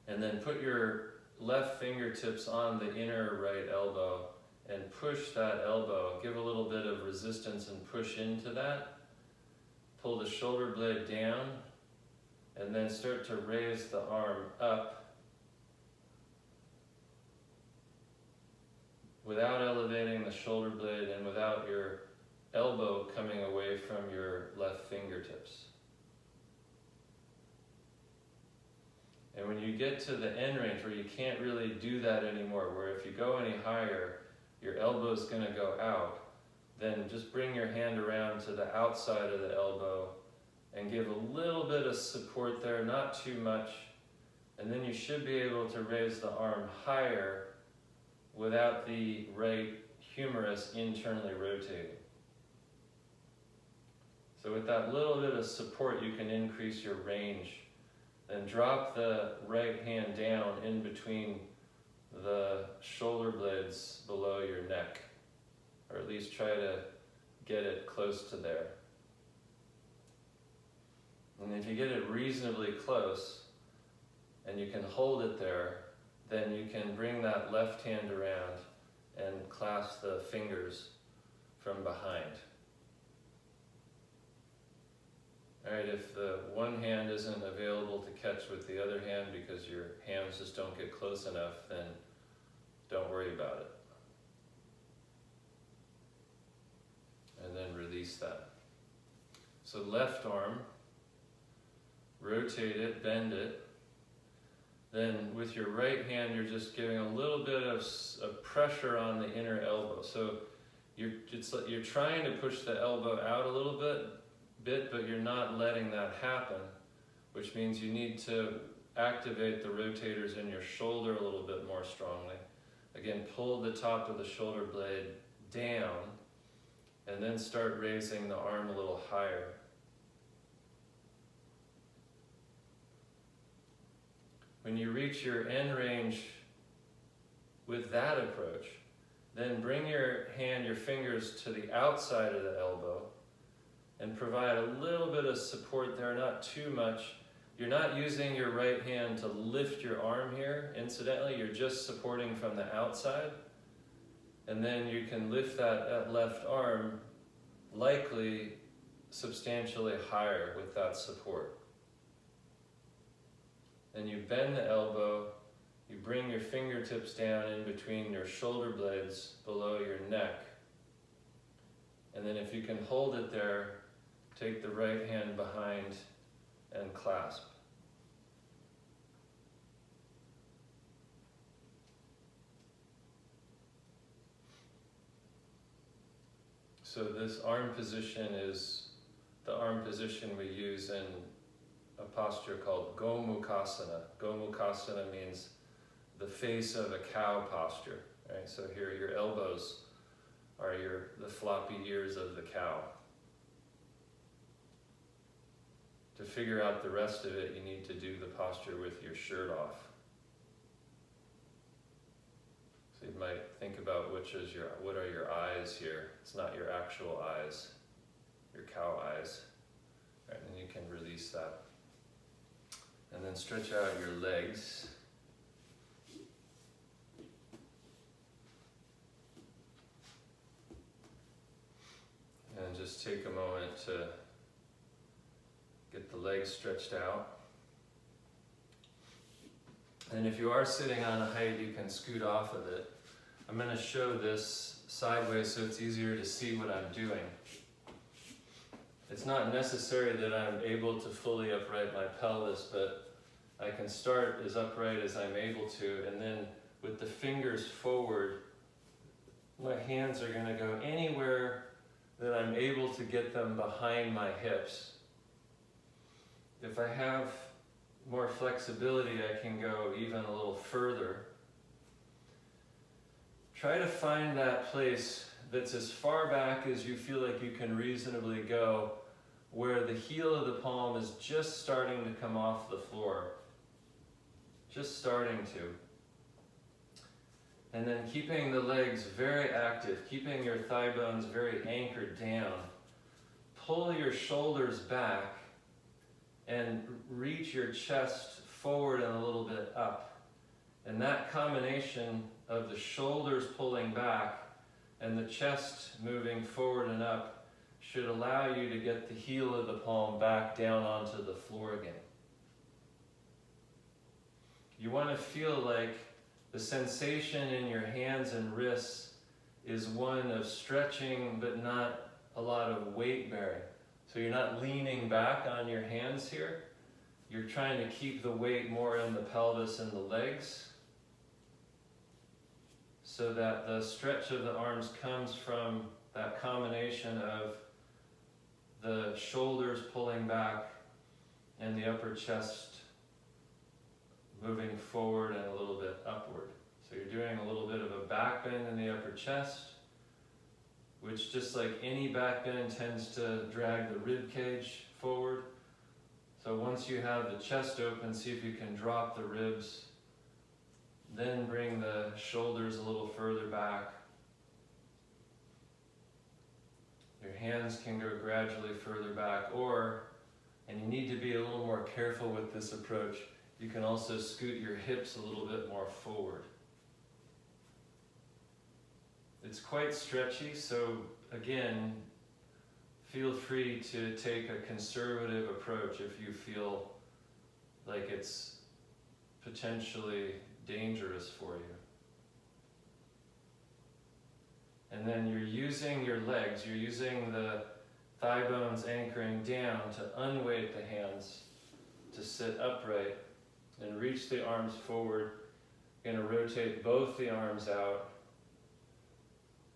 and then put your left fingertips on the inner right elbow and push that elbow. Give a little bit of resistance and push into that. Pull the shoulder blade down and then start to raise the arm up without elevating the shoulder blade and without your elbow coming away from your left fingertips. And when you get to the end range where you can't really do that anymore, where if you go any higher, your elbow's going to go out, then just bring your hand around to the outside of the elbow and give a little bit of support there, not too much, and then you should be able to raise the arm higher without the right humerus internally rotating. So with that little bit of support, you can increase your range. Then drop the right hand down in between the shoulder blades below your neck, or at least try to get it close to there. And if you get it reasonably close and you can hold it there, then you can bring that left hand around and clasp the fingers from behind. All right, if the one hand isn't available to catch with the other hand because your hands just don't get close enough, then don't worry about it. And then release that. So left arm, rotate it, bend it. Then with your right hand, you're just giving a little bit of pressure on the inner elbow. So you're trying to push the elbow out a little bit, but you're not letting that happen, which means you need to activate the rotators in your shoulder a little bit more strongly. Again, pull the top of the shoulder blade down, and then start raising the arm a little higher. When you reach your end range with that approach, then bring your hand, your fingers to the outside of the elbow and provide a little bit of support there, not too much. You're not using your right hand to lift your arm here. Incidentally, you're just supporting from the outside. And then you can lift that left arm likely substantially higher with that support. Then you bend the elbow, you bring your fingertips down in between your shoulder blades below your neck. And then if you can hold it there, take the right hand behind and clasp. So this arm position is the arm position we use in a posture called Gomukhasana. Gomukhasana means the face of a cow posture, right? So here your elbows are the floppy ears of the cow. To figure out the rest of it, you need to do the posture with your shirt off. So you might think about what are your eyes here. It's not your actual eyes, your cow eyes. Right, and you can release that. And then stretch out your legs. And just take a moment to get the legs stretched out. And if you are sitting on a height, you can scoot off of it. I'm going to show this sideways so it's easier to see what I'm doing. It's not necessary that I'm able to fully upright my pelvis, but I can start as upright as I'm able to, and then with the fingers forward, my hands are going to go anywhere that I'm able to get them behind my hips. If I have more flexibility, I can go even a little further. Try to find that place that's as far back as you feel like you can reasonably go, where the heel of the palm is just starting to come off the floor. Just starting to. And then keeping the legs very active, keeping your thigh bones very anchored down. Pull your shoulders back and reach your chest forward and a little bit up. And that combination of the shoulders pulling back and the chest moving forward and up should allow you to get the heel of the palm back down onto the floor again. You want to feel like the sensation in your hands and wrists is one of stretching but not a lot of weight bearing. So you're not leaning back on your hands here. You're trying to keep the weight more in the pelvis and the legs, so that the stretch of the arms comes from that combination of the shoulders pulling back and the upper chest moving forward and a little bit upward. So you're doing a little bit of a back bend in the upper chest, which, just like any back bend, tends to drag the rib cage forward. So once you have the chest open, see if you can drop the ribs, then bring the shoulders a little further back. Your hands can go gradually further back, and you need to be a little more careful with this approach, you can also scoot your hips a little bit more forward. It's quite stretchy, so again, feel free to take a conservative approach if you feel like it's potentially dangerous for you. And then you're using your legs, you're using the thigh bones anchoring down to unweight the hands to sit upright and reach the arms forward. You're going to rotate both the arms out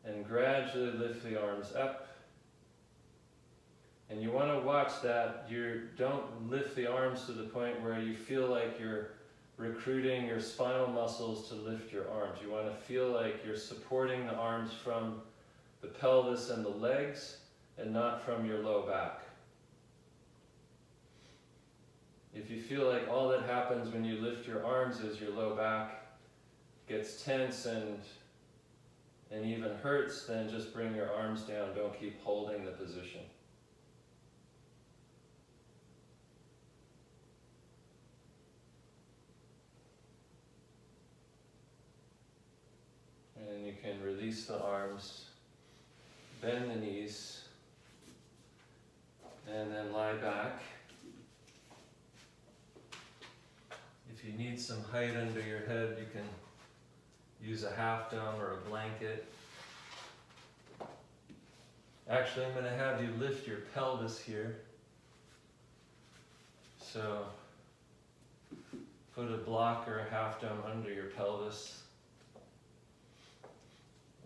and gradually lift the arms up. And you want to watch that you don't lift the arms to the point where you feel like you're recruiting your spinal muscles to lift your arms. You want to feel like you're supporting the arms from the pelvis and the legs and not from your low back. If you feel like all that happens when you lift your arms is your low back gets tense and even hurts, then just bring your arms down. Don't keep holding the position. And you can release the arms, bend the knees, and then lie back. If you need some height under your head, you can use a half dome or a blanket. Actually, I'm going to have you lift your pelvis here. So put a block or a half dome under your pelvis.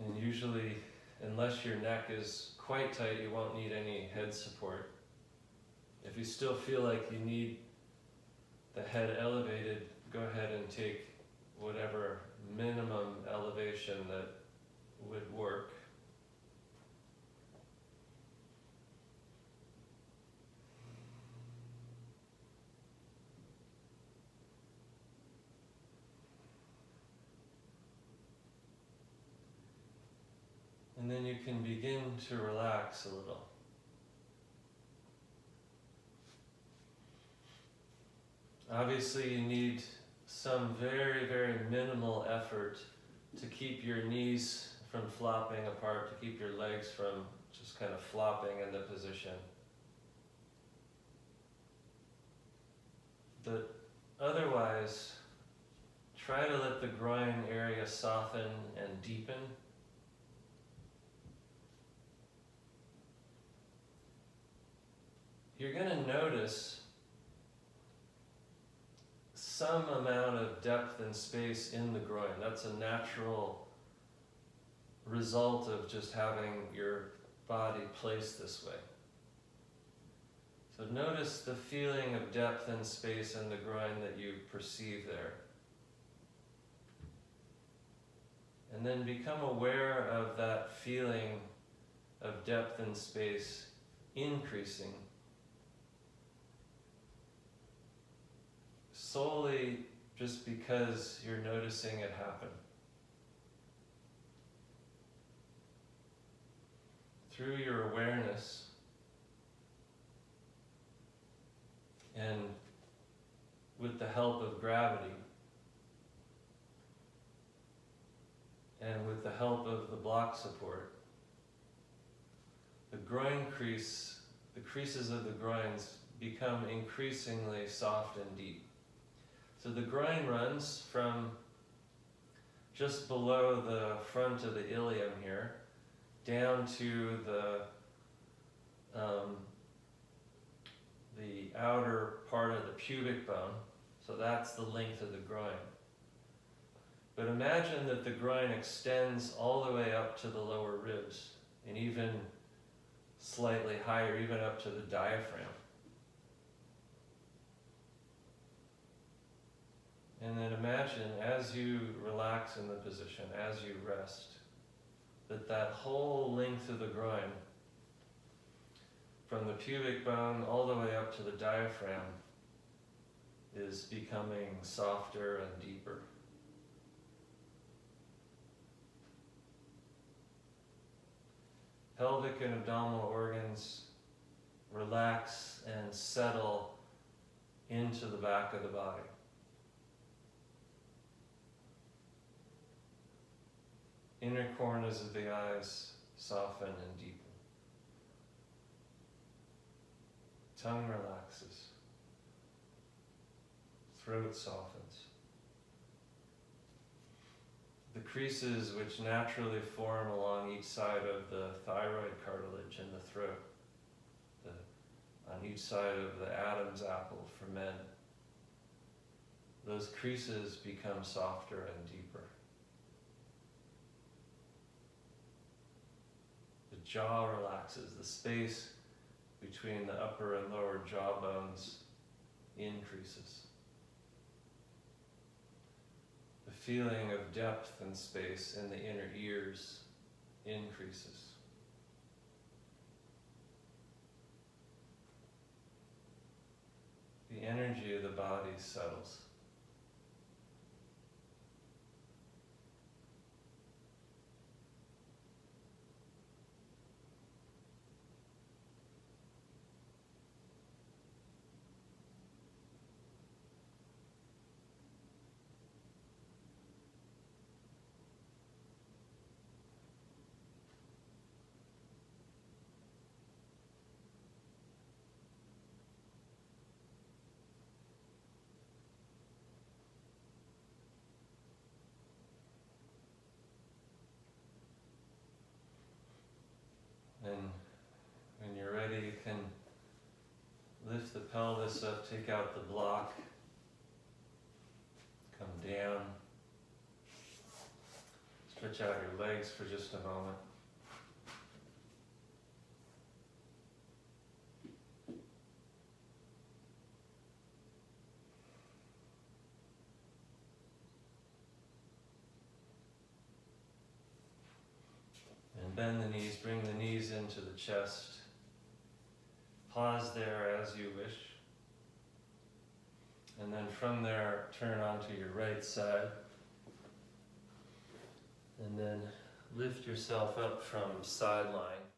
And usually, unless your neck is quite tight, you won't need any head support. If you still feel like you need the head elevated, go ahead and take whatever minimum elevation that would work. And then you can begin to relax a little. Obviously, you need some very, very minimal effort to keep your knees from flopping apart, to keep your legs from just kind of flopping in the position. But otherwise, try to let the groin area soften and deepen. You're going to notice some amount of depth and space in the groin. That's a natural result of just having your body placed this way. So notice the feeling of depth and space in the groin that you perceive there. And then become aware of that feeling of depth and space increasing solely just because you're noticing it happen. Through your awareness and with the help of gravity and with the help of the block support, the creases of the groins become increasingly soft and deep. So the groin runs from just below the front of the ilium here, down to the outer part of the pubic bone. So that's the length of the groin. But imagine that the groin extends all the way up to the lower ribs, and even slightly higher, even up to the diaphragm. And then imagine, as you relax in the position, as you rest, that whole length of the groin, from the pubic bone all the way up to the diaphragm, is becoming softer and deeper. Pelvic and abdominal organs relax and settle into the back of the body. Inner corners of the eyes soften and deepen. Tongue relaxes. Throat softens. The creases which naturally form along each side of the thyroid cartilage in the throat, on each side of the Adam's apple for men, those creases become softer and deeper. The jaw relaxes. The space between the upper and lower jaw bones increases. The feeling of depth and space in the inner ears increases. The energy of the body settles. And when you're ready, you can lift the pelvis up, take out the block, come down, stretch out your legs for just a moment. Bend the knees, bring the knees into the chest. Pause there as you wish. And then from there, turn onto your right side. And then lift yourself up from side lying.